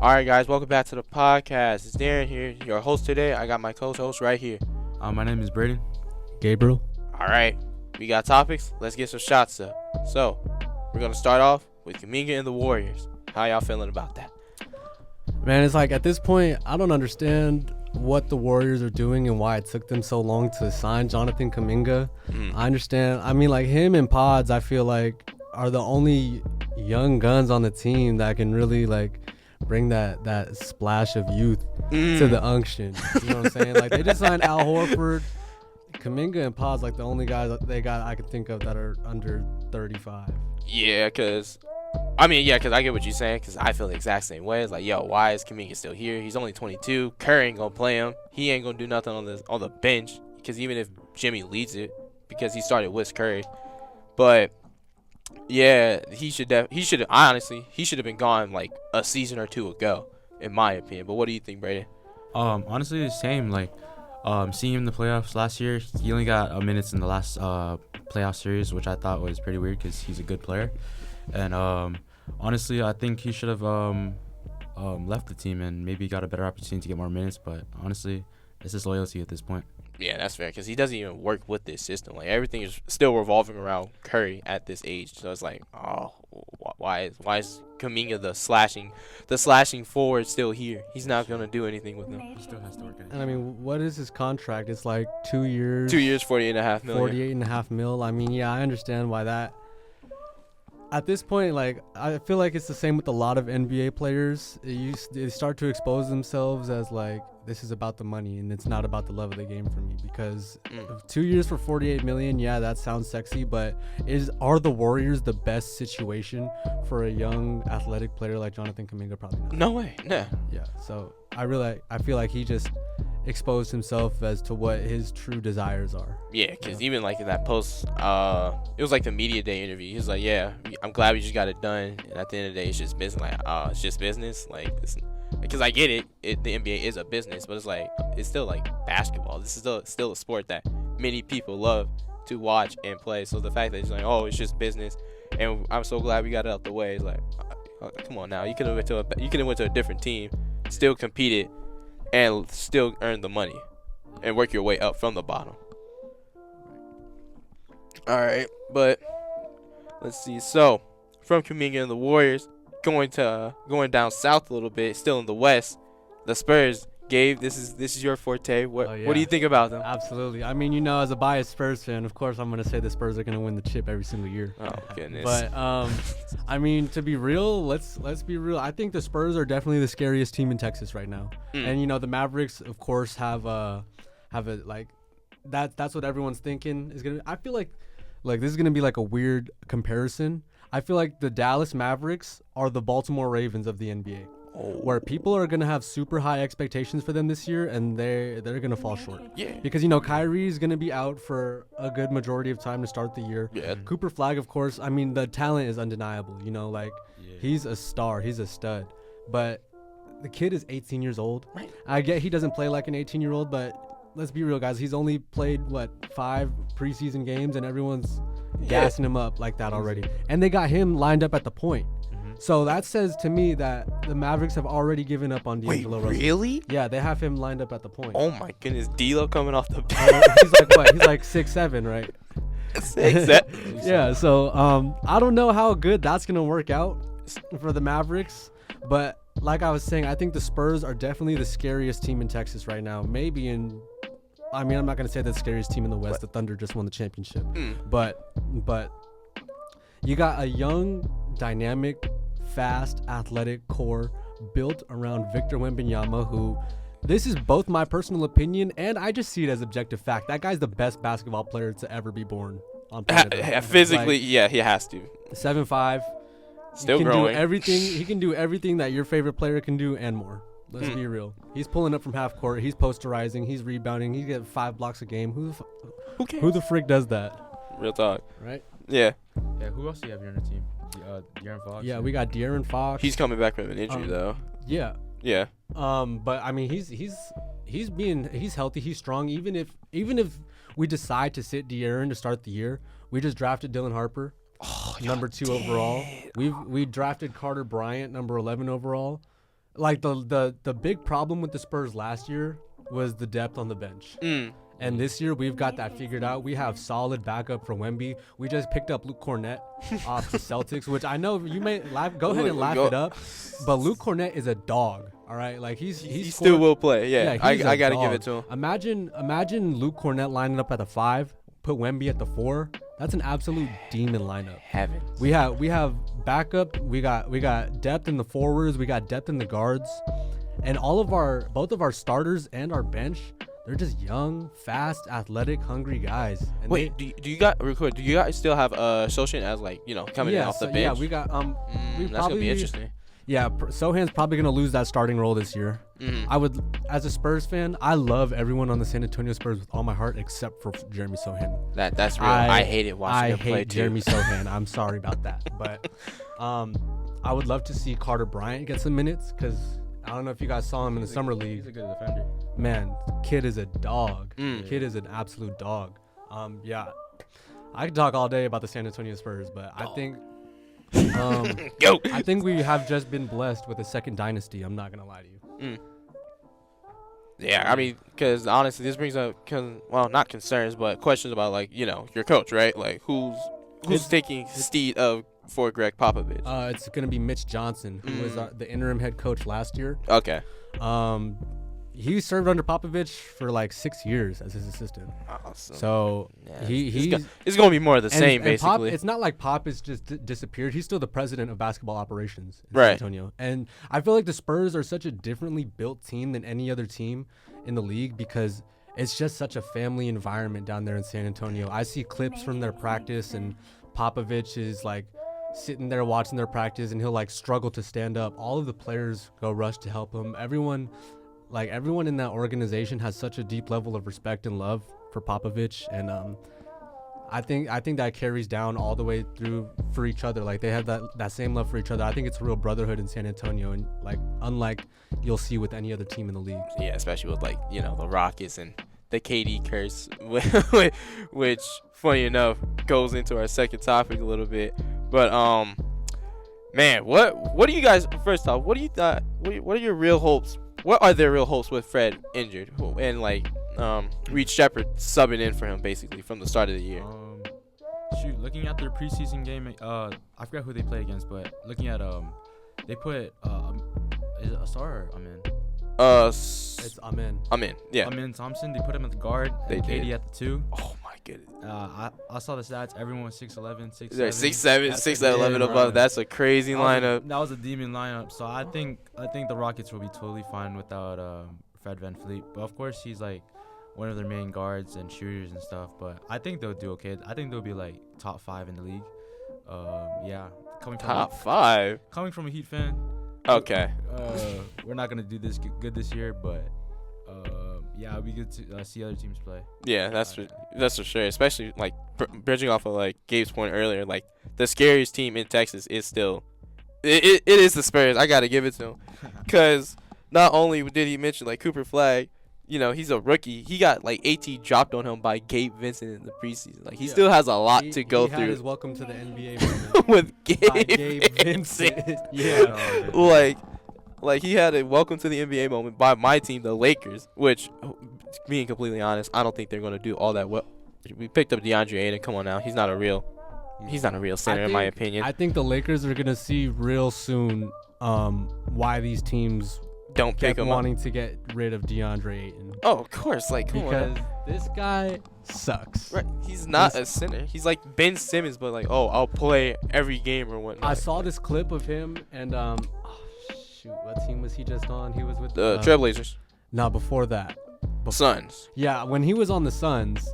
All right, guys, welcome back to the podcast. It's Darren here, your host today. I got my co-host right here. My name is Braeden. Gabriel. All right, we got topics. Let's get some shots up. So, we're going to start off with Kuminga and the Warriors. How y'all feeling about that? Man, it's like at this point, I don't understand what the Warriors are doing and why it took them so long to sign Jonathan Kuminga. I understand. I mean, like him and Pods, I feel like are the only young guns on the team that can really like bring that splash of youth to the unction. You know what I'm saying? Like they just signed Al Horford. Kuminga and Pods like the only guys that they got I can think of that are under 35. Yeah, because I get what you're saying, because I feel the exact same way. It's like, yo, why is Kuminga still here? He's only 22. Curry ain't going to play him. He ain't going to do nothing on the bench, because even if Jimmy leads it, because he started with Curry. But yeah, he should have been gone like a season or two ago, in my opinion. But what do you think, Braeden? Honestly, the same. Like, seeing him in the playoffs last year, he only got minutes in the last playoff series, which I thought was pretty weird because he's a good player. And honestly, I think he should have left the team and maybe got a better opportunity to get more minutes. But honestly, it's his loyalty at this point. Yeah, that's fair, because he doesn't even work with this system. Like, everything is still revolving around Curry at this age. So it's like, oh, why is Kuminga the slashing forward still here? He's not gonna do anything with him. He still has to work at it. And I mean, what is his contract? It's like 2 years. 2 years, $48.5 million. $48.5 million. I mean, yeah, I understand why that. At this point, like, I feel like it's the same with a lot of NBA players. They start to expose themselves as, like, this is about the money and it's not about the love of the game for me. Because 2 years for $48 million, yeah, that sounds sexy, but are the Warriors the best situation for a young athletic player like Jonathan Kuminga? Probably not. No way. Nah. Yeah, so I feel like he just exposed himself as to what his true desires are. Yeah, because even like in that post, it was like the media day interview. He was like, yeah, I'm glad we just got it done. And at the end of the day, it's just business. Like, it's just business. Like, because I get it, the NBA is a business, but it's like, it's still like basketball. This is still a sport that many people love to watch and play. So the fact that he's like, oh, it's just business, and I'm so glad we got it out the way. It's like, come on now, you could have went to a different team, still competed, and still earn the money and work your way up from the bottom. All right, but let's see. So from Kuminga and the Warriors, going down south a little bit, still in the West, the Spurs. Gabe, this is your forte. What do you think about them? Absolutely. I mean, you know, as a biased Spurs fan, of course, I'm going to say the Spurs are going to win the chip every single year. Oh, goodness. But, I mean, to be real, let's be real. I think the Spurs are definitely the scariest team in Texas right now. And, you know, the Mavericks, of course, have a like, that's what everyone's thinking is going to. I feel like this is going to be like a weird comparison. I feel like the Dallas Mavericks are the Baltimore Ravens of the NBA. Where people are going to have super high expectations for them this year, and they're going to fall short. Yeah. Because, you know, Kyrie is going to be out for a good majority of time to start the year. Yeah. Cooper Flag, of course, I mean, the talent is undeniable. You know, like, he's a star. He's a stud. But the kid is 18 years old. Right. I get he doesn't play like an 18-year-old, but let's be real, guys. He's only played, 5 preseason games, and everyone's gassing him up like that already. And they got him lined up at the point. So that says to me that the Mavericks have already given up on D'Angelo Russell. Really? Yeah, they have him lined up at the point. Oh my goodness, D'Lo coming off the bench. He's like what? He's like 6'7", right? 6'7". Yeah. So I don't know how good that's gonna work out for the Mavericks, but like I was saying, I think the Spurs are definitely the scariest team in Texas right now. I'm not gonna say the scariest team in the West. The Thunder just won the championship, but you got a young, dynamic, fast, athletic core built around Victor Wembanyama, who, this is both my personal opinion and I just see it as objective fact. That guy's the best basketball player to ever be born on planet Earth. Physically, yeah, he has to. 7'5", still he can growing. Do everything. He can do everything that your favorite player can do and more. Let's be real. He's pulling up from half court. He's posterizing. He's rebounding. He's getting 5 blocks a game. Who cares? Who the frick does that? Real talk. Right? Yeah. Yeah, who else do you have here on the team? De'Aaron Fox? Yeah, we got De'Aaron Fox. He's coming back from an injury though. Yeah. Yeah. But I mean, he's healthy. He's strong. Even if we decide to sit De'Aaron to start the year, we just drafted Dylan Harper, number 2 overall. We drafted Carter Bryant, number 11 overall. like the big problem with the Spurs last year was the depth on the bench. And this year we've got that figured out. We have solid backup for Wemby. We just picked up Luke Cornett off the Celtics, which I know you may go ahead and laugh it up, but Luke Cornett is a dog. All right, like he still will play. Yeah, I gotta give it to him. Imagine Luke Cornett lining up at the 5, put Wemby at the 4. That's an absolute demon lineup. Heaven. We have backup. We got depth in the forwards. We got depth in the guards, and both of our starters and our bench. They're just young, fast, athletic, hungry guys. And wait, do you guys still have Sochan as coming in off the bench? Yeah, we got that's gonna be interesting. Yeah, Sohan's probably gonna lose that starting role this year. I would, as a Spurs fan, I love everyone on the San Antonio Spurs with all my heart except for Jeremy Sohan. That's real. I hate it watching him play too. I hate Jeremy Sohan. I'm sorry about that, but I would love to see Carter Bryant get some minutes because I don't know if you guys saw him in the summer league. He's a good defender. Man, kid is a dog. Kid is an absolute dog. Yeah, I could talk all day about the San Antonio Spurs, but I think I think we have just been blessed with a second dynasty. I'm not gonna lie to you. Yeah, I mean, because honestly, this brings up not concerns, but questions about your coach, right? Like who's taking steed for Greg Popovich? It's gonna be Mitch Johnson, who was the interim head coach last year. Okay. He served under Popovich for like 6 years as his assistant. Awesome. So yeah, it's gonna be more of the same, basically. It's not like Pop has just disappeared. He's still the president of basketball operations in Right. San Antonio. And I feel like the Spurs are such a differently built team than any other team in the league because it's just such a family environment down there in San Antonio. I see clips from their practice, and Popovich is like sitting there watching their practice, and he'll like struggle to stand up. All of the players go rush to help him. Everyone in that organization has such a deep level of respect and love for Popovich, and I think that carries down all the way through for each other. Like they have that same love for each other. I think it's a real brotherhood in San Antonio, and like unlike you'll see with any other team in the league. Yeah, especially with the Rockets and the KD curse, which funny enough goes into our second topic a little bit. But man, what do you guys? First off, what do you thought? What are your real hopes? What are their real hopes with Fred injured and Reed Shepherd subbing in for him basically from the start of the year? Looking at their preseason game, I forgot who they played against, but looking at they put is it Asar or Amin? It's Amin. Amin, yeah. Amin Thompson. They put him at the guard. They and did. KD at the 2. Oh my goodness. I saw the stats. Everyone was 6'11", 6'7". 6'7", 6'11" above. That's a crazy lineup. That was a demon lineup. So I think the Rockets will be totally fine without Fred VanVleet. But of course he's like one of their main guards and shooters and stuff. But I think they'll do okay. I think they'll be like top 5 in the league. Yeah. Top 5. Coming from a Heat fan. Okay. We're not gonna do this good this year, but yeah, it'll be good to see other teams play. Yeah, that's for sure. Especially like bridging off of like Gabe's point earlier, like the scariest team in Texas is still it is the Spurs. I gotta give it to him, because not only did he mention like Cooper Flag, he's a rookie. He got like 18 dropped on him by Gabe Vincent in the preseason. Like he still has a lot to go through. He had his welcome to the NBA moment with Gabe Vincent. Yeah. Like he had a welcome to the NBA moment by my team, the Lakers, which, being completely honest, I don't think they're going to do all that well. We picked up DeAndre Ayton. Come on now, he's not a real center in my opinion. I think the Lakers are going to see real soon why these teams don't pick him wanting to get rid of DeAndre Ayton. Oh, of course, because this guy sucks. Right, he's not a center. He's like Ben Simmons, but like, I'll play every game or whatnot. I saw this clip of him and what team was he just on? He was with the Trailblazers. No, before that. Suns. Yeah, when he was on the Suns,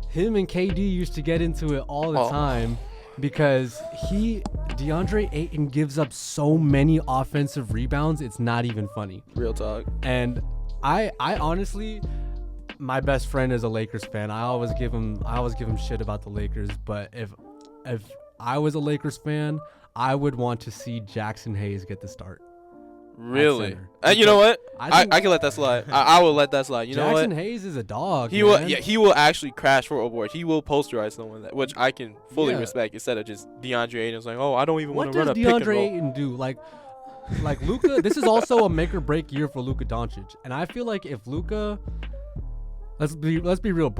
him and KD used to get into it all the time because DeAndre Ayton gives up so many offensive rebounds, it's not even funny. Real talk. And I honestly, my best friend is a Lakers fan. I always give him shit about the Lakers, but if I was a Lakers fan, I would want to see Jackson Hayes get the start. Really? You know what? I can let that slide. I will let that slide. You know what? Jackson Hayes is a dog. He will. Yeah, he will actually crash for a board. He will posterize someone, which I can fully respect. Instead of just DeAndre Ayton's like, I don't even want to run a pick and roll. What does DeAndre Ayton do? Like, like Luka. This is also a make or break year for Luka Doncic, and I feel like if Luka, let's be real,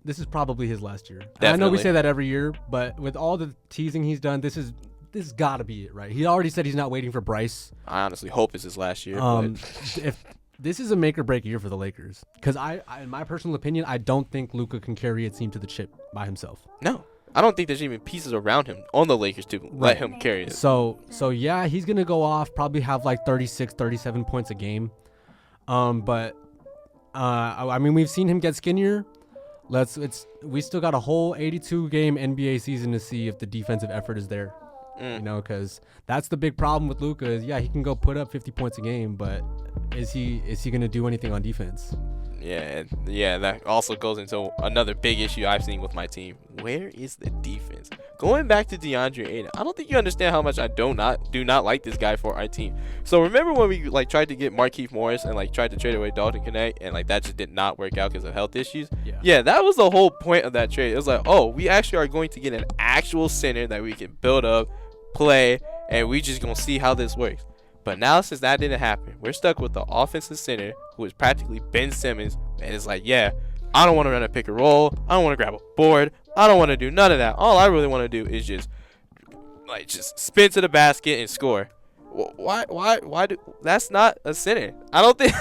this is probably his last year. And I know we say that every year, but with all the teasing he's done, this has got to be it, right? He already said he's not waiting for Bryce. I honestly hope it's his last year. If this is a make or break year for the Lakers, because I, in my personal opinion, I don't think Luka can carry a team to the chip by himself. No, I don't think there's even pieces around him on the Lakers to let him carry it. So yeah, he's gonna go off, probably have like 36, 37 points a game. But I mean, we've seen him get skinnier. We still got a whole 82 game NBA season to see if the defensive effort is there. You know, because that's the big problem with Luka is, he can go put up 50 points a game, but is he going to do anything on defense? Yeah, that also goes into another big issue I've seen with my team. Where is the defense? Going back to DeAndre Ayton, I don't think you understand how much I do not like this guy for our team. So remember when we tried to get Markieff Morris and tried to trade away Dalton Knecht and that just did not work out because of health issues? Yeah, that was the whole point of that trade. It was like, oh, we actually are going to get an actual center that we can build up, play, and we just gonna see how this works. But now, since that didn't happen, we're stuck with the offensive center who is practically Ben Simmons, and it's like, I don't want to run a pick and roll, I don't want to grab a board, I don't want to do none of that. All I really want to do is just spin to the basket and score. Why do that's not a center? I don't think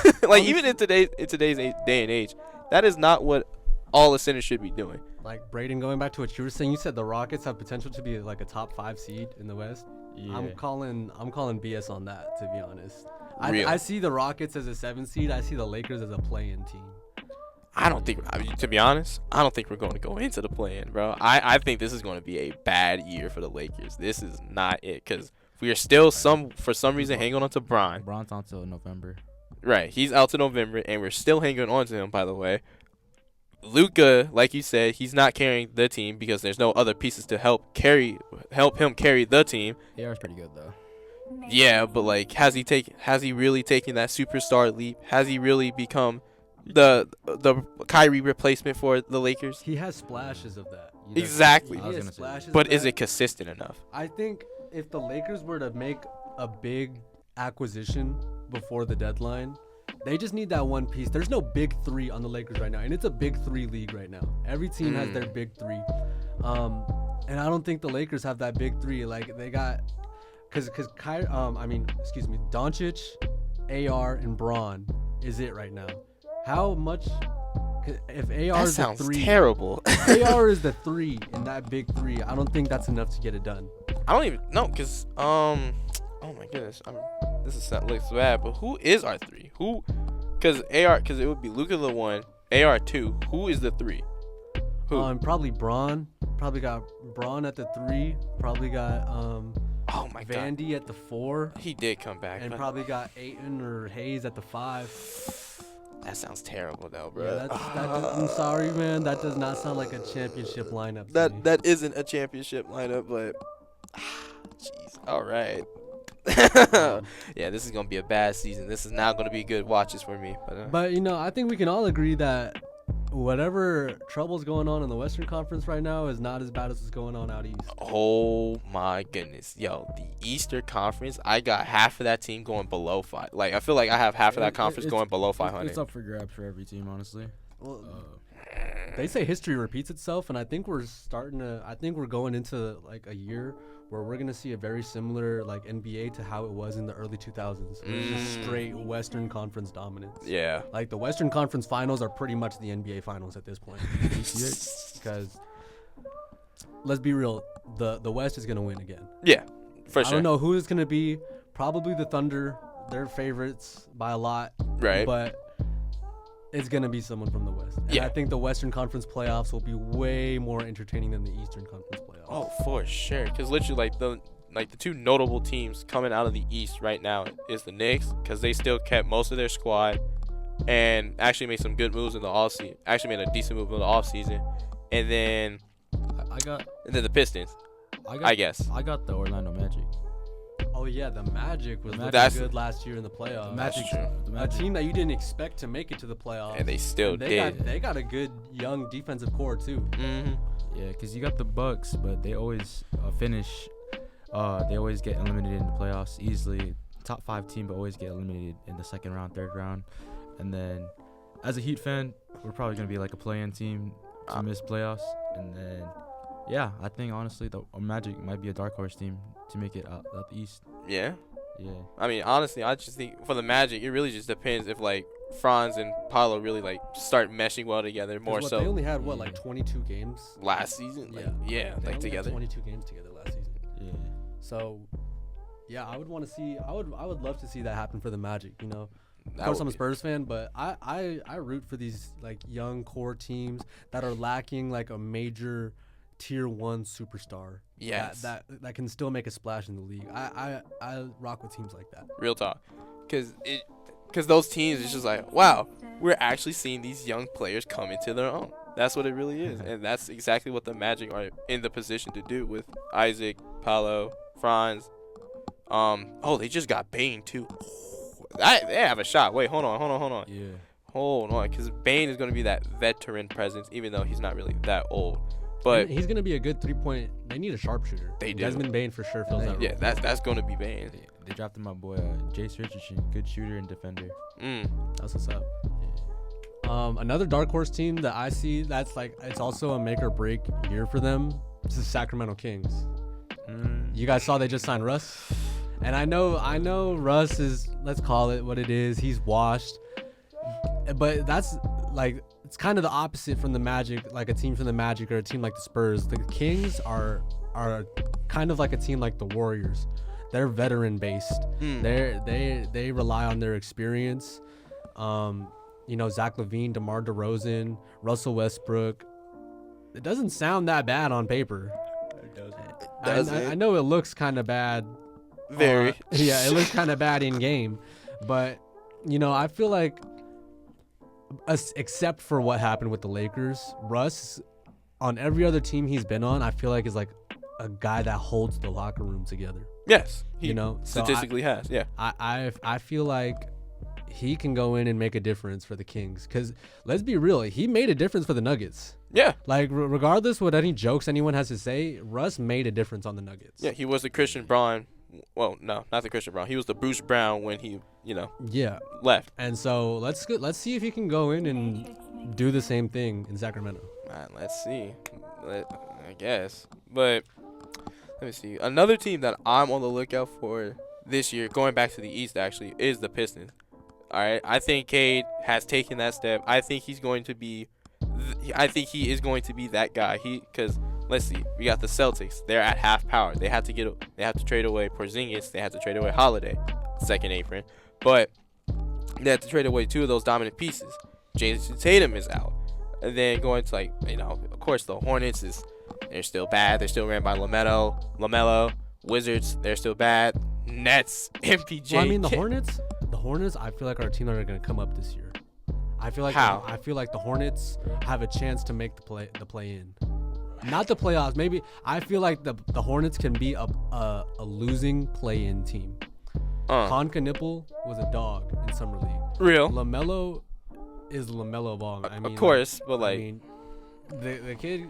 even in today's day and age, that is not what all a center should be doing. Like, Braeden, going back to what you were saying, you said the Rockets have potential to be like a top 5 seed in the West. Yeah. I'm calling BS on that, to be honest. I see the Rockets as a 7 seed. I see the Lakers as a play-in team. To be honest, I don't think we're going to go into the play-in, bro. I think this is going to be a bad year for the Lakers. This is not it, because we are still for some reason hanging on to Bron. Bron's on till November. Right, he's out to November, and we're still hanging on to him, by the way. Luka, like you said, he's not carrying the team because there's no other pieces to help him carry the team. AR's pretty good though. Yeah, but has he really taken that superstar leap? Has he really become the Kyrie replacement for the Lakers? He has splashes of that. Exactly. But is it consistent enough? I think if the Lakers were to make a big acquisition before the deadline, they just need that one piece. There's no big three on the Lakers right now, and it's a big three league right now. Every team has their big three, and I don't think the Lakers have that big three. Like, they got, Doncic, AR, and Bron is it right now. How much? If AR is the three, terrible. AR is the 3 in that big three. I don't think that's enough to get it done. I don't even know, because oh my goodness, this looks bad, but who is our 3? Who? Because it would be Luka the 1, AR 2. Who is the 3? Who? Probably Bron. Probably got Bron at the 3. Probably got oh my God, Vandy at the 4. He did come back, and probably got Ayton or Hayes at the 5. That sounds terrible, though, bro. I'm sorry, man. That does not sound like a championship lineup. That isn't a championship lineup, but jeez. All right. Yeah, this is gonna be a bad season. This is not gonna be good watches for me. But I think we can all agree that whatever trouble's going on in the Western Conference right now is not as bad as what's going on out east. Oh my goodness, yo, the Eastern Conference, I got half of that team going below 5. I feel like I have half of that conference going below 500. It's up for grabs for every team, honestly. Well, they say history repeats itself, and I think we're going into a year where we're gonna see a very similar NBA to how it was in the early 2000s. It was just straight Western Conference dominance. Yeah. The Western Conference Finals are pretty much the NBA Finals at this point. Because let's be real, the West is gonna win again. Yeah, for sure. I don't know who it's gonna be. Probably the Thunder. They're favorites by a lot. Right. But it's going to be someone from the West. And I think the Western Conference playoffs will be way more entertaining than the Eastern Conference playoffs. Oh, for sure. Because literally, the two notable teams coming out of the East right now is the Knicks, because they still kept most of their squad and actually made some good moves in the offseason. Actually made a decent move in the offseason. And then the Pistons, I guess. I got the Orlando Magic. Oh, yeah, the Magic was looking good last year in the playoffs. A team that you didn't expect to make it to the playoffs. And they still did. They got a good young defensive core, too. Mm-hmm. Yeah, because you got the Bucks, but they always finish. They always get eliminated in the playoffs easily. top 5 team, but always get eliminated in the second round, third round. And then, as a Heat fan, we're probably gonna be like a play-in team to miss playoffs. And then, yeah, I think honestly the Magic might be a dark horse team to make it out the East. Yeah. Yeah. I mean, honestly, I just think for the Magic, it really just depends if like Franz and Paolo really like start meshing well together more so. They only had what, like 22 games last season? Like, yeah, they like only together. had 22 games together last season. Yeah. So, yeah, I would want to see. I would love to see that happen for the Magic. You know, of That course would I'm a be- Spurs fan, but I root for these like young core teams that are lacking like a major tier 1 superstar. Yes. That can still make a splash in the league. I rock with teams like that. Real talk, because those teams, it's just like, wow, we're actually seeing these young players come into their own. That's what it really is, and that's exactly what the Magic are in the position to do with Isaac, Paolo, Franz. They just got Bane too. They have a shot. Wait, hold on. Yeah. Hold on, because Bane is going to be that veteran presence, even though he's not really that old. But he's gonna be a good 3-point. They need a sharpshooter. They do. Desmond Bane for sure fills that role. yeah, that's going to be Bane. They drafted my boy Jace Richardson, good shooter and defender. That's what's up. Another dark horse team that I see that's like it's also a make or break year for them. This is Sacramento Kings. You guys saw they just signed Russ, and I know Russ is, let's call it what it is. He's washed, but that's like it's kind of the opposite from the Magic. Like a team from the Magic or a team like the Spurs. The Kings are kind of like a team like the Warriors. They're veteran based. They rely on their experience. Zach LaVine, DeMar DeRozan, Russell Westbrook. It doesn't sound that bad on paper. It doesn't. I know it looks kind of bad. Very. Yeah, it looks kind of bad in game, but I feel like, except for what happened with the Lakers, Russ, on every other team he's been on, I feel like is like a guy that holds the locker room together. Yes, he statistically has. Yeah. I feel like he can go in and make a difference for the Kings, because let's be real, he made a difference for the Nuggets. Yeah. Like regardless what any jokes anyone has to say, Russ made a difference on the Nuggets. Yeah, he was the Christian Braun. Well, no, not the Christian Braun. He was the Bruce Brown when he, left. And so let's see if he can go in and do the same thing in Sacramento. Let's see. I guess. But let me see. Another team that I'm on the lookout for this year, going back to the East actually, is the Pistons. All right, I think Cade has taken that step. I think he's going to be. I think he is going to be that guy. Because let's see, we got the Celtics. They're at half power. They have to trade away Porzingis. They have to trade away Holiday, second apron. But they have to trade away 2 of those dominant pieces. Jason Tatum is out. And then going to of course the Hornets they're still bad. They're still ran by LaMelo. Wizards, they're still bad. Nets, MPJ. Well, I mean the Hornets, I feel like our team are going to come up this year. I feel like the Hornets have a chance to make the play in. Not the playoffs. Maybe I feel like the Hornets can be a losing play-in team. Honka Nipple was a dog in summer league. Real. LaMelo is LaMelo Ball. I mean, of course, but the kid,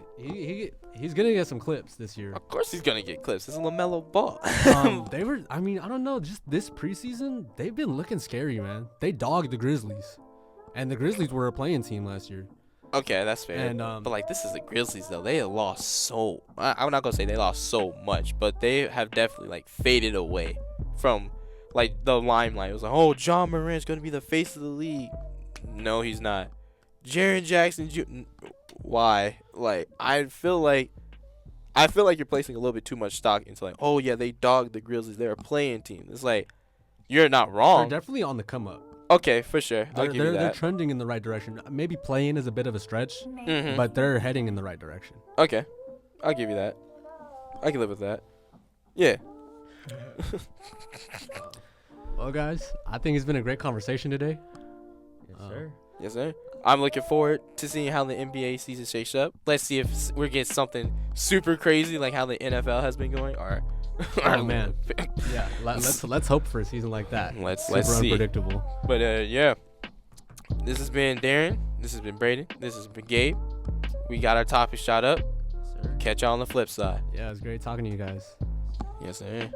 he's gonna get some clips this year. Of course he's gonna get clips. It's a LaMelo Ball. I don't know. Just this preseason, they've been looking scary, man. They dogged the Grizzlies, and the Grizzlies were a playing team last year. Okay, that's fair. And but this is the Grizzlies though. They have lost so. I'm not gonna say they lost so much, but they have definitely faded away from the limelight. It was like, oh, John Morant's gonna be the face of the league. No, he's not. Jaren Jackson. Why? I feel like you're placing a little bit too much stock into oh yeah, they dogged the Grizzlies. They're a playing team. It's you're not wrong. They're definitely on the come up. Okay, for sure. I'll give you that. They're trending in the right direction. Maybe playing is a bit of a stretch, but they're heading in the right direction. Okay, I'll give you that. I can live with that. Yeah. Well, guys, I think it's been a great conversation today. Yes, sir. Yes, sir. I'm looking forward to seeing how the NBA season shakes up. Let's see if we're getting something super crazy like how the NFL has been going. Oh man, yeah. Let's hope for a season like that. Let's super see. Unpredictable. But yeah, this has been Darren. This has been Braeden. This has been Gabe. We got our topic shot up. Yes, sir. Catch y'all on the flip side. Yeah, it was great talking to you guys. Yes, sir.